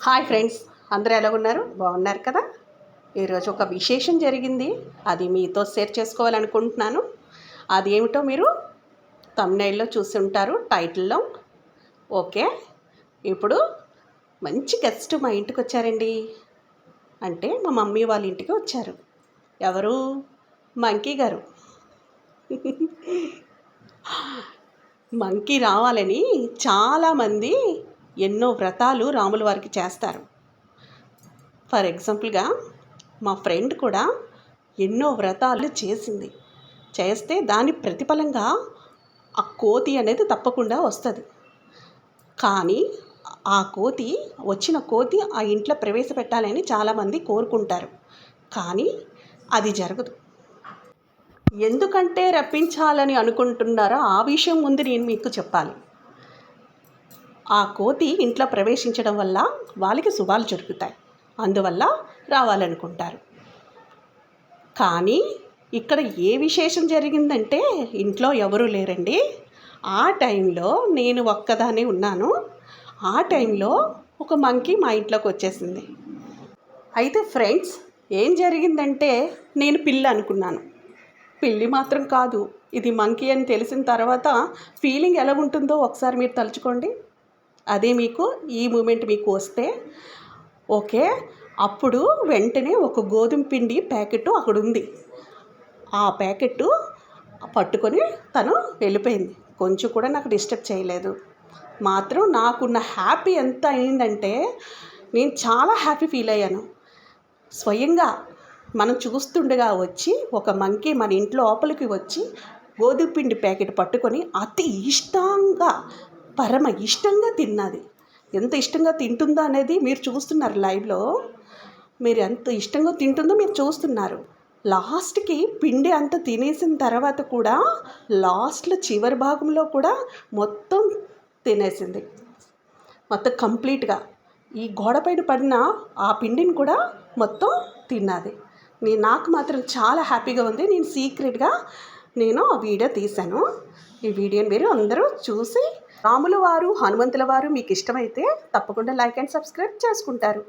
Hi friends, అందరూ ఎలా ఉన్నారు? బాగున్నారు కదా? ఈరోజు ఒక విశేషం జరిగింది. అది మీతో షేర్ చేసుకోవాలనుకుంటున్నాను. అది ఏమిటో మీరు థంబ్నెయిల్లో చూసి ఉంటారు, టైటిల్లో. ఓకే, ఇప్పుడు మంచి గెస్ట్ మా ఇంటికి వచ్చారండి. అంటే మా మమ్మీ వాళ్ళ ఇంటికి వచ్చారు. ఎవరు? మంకీ గారు. మంకీ రావాలని చాలామంది ఎన్నో వ్రతాలు రాముల వారికి చేస్తారు. ఫర్ ఎగ్జాంపుల్గా మా ఫ్రెండ్ కూడా ఎన్నో వ్రతాలు చేస్తే దాని ప్రతిఫలంగా ఆ కోతి అనేది తప్పకుండా వస్తుంది. కానీ వచ్చిన కోతి ఆ ఇంట్లో ప్రవేశపెట్టాలని చాలామంది కోరుకుంటారు. కానీ అది జరగదు. ఎందుకంటే రప్పించాలని అనుకుంటున్నారో ఆ విషయం ముందు నేను మీకు చెప్పాలి. ఆ కోతి ఇంట్లో ప్రవేశించడం వల్ల వాళ్ళకి శుభాలు జరుగుతాయి, అందువల్ల రావాలనుకుంటారు. కానీ ఇక్కడ ఏ విశేషం జరిగిందంటే ఇంట్లో ఎవరూ లేరండి. ఆ టైంలో నేను ఒక్కదానే ఉన్నాను. ఆ టైంలో ఒక మంకీ మా ఇంట్లోకి వచ్చేసింది. అయితే ఫ్రెండ్స్, ఏం జరిగిందంటే నేను పిల్లి అనుకున్నాను. పిల్లి మాత్రం కాదు, ఇది మంకీ అని తెలిసిన తర్వాత ఫీలింగ్ ఎలా ఉంటుందో ఒకసారి మీరు తలుచుకోండి. అదే మీకు ఈ మూమెంట్ మీకు వస్తే ఓకే. అప్పుడు వెంటనే ఒక గోధుమ పిండి ప్యాకెట్ అక్కడ ఉంది. ఆ ప్యాకెట్ పట్టుకొని తను వెళ్ళిపోయింది. కొంచెం కూడా నాకు డిస్టర్బ్ చేయలేదు. మాత్రం నాకున్న హ్యాపీ ఎంత అయిందంటే నేను చాలా హ్యాపీ ఫీల్ అయ్యాను. స్వయంగా మనం చూస్తుండగా వచ్చి ఒక మంకీ మన ఇంట్లో లోపలికి వచ్చి గోధుమ పిండి ప్యాకెట్ పట్టుకొని అతి ఇష్టంగా, పరమ ఇష్టంగా తిన్నది. ఎంత ఇష్టంగా తింటుందో అనేది మీరు చూస్తున్నారు లైవ్లో. మీరు ఎంత ఇష్టంగా తింటుందో మీరు చూస్తున్నారు. లాస్ట్కి పిండి అంతా తినేసిన తర్వాత కూడా లాస్ట్లో చివరి భాగంలో కూడా మొత్తం తినేసింది. మొత్తం కంప్లీట్గా ఈ గోడపైన పడిన ఆ పిండిని కూడా మొత్తం తిన్నది. నాకు మాత్రం చాలా హ్యాపీగా ఉంది. నేను సీక్రెట్గా ఆ వీడియో తీశాను. ఈ వీడియోని మీరు అందరూ చూసి రాముల వారు, హనుమంతుల వారు మీకు ఇష్టమైతే తప్పకుండా లైక్ అండ్ సబ్స్క్రైబ్ చేసుకుంటారు.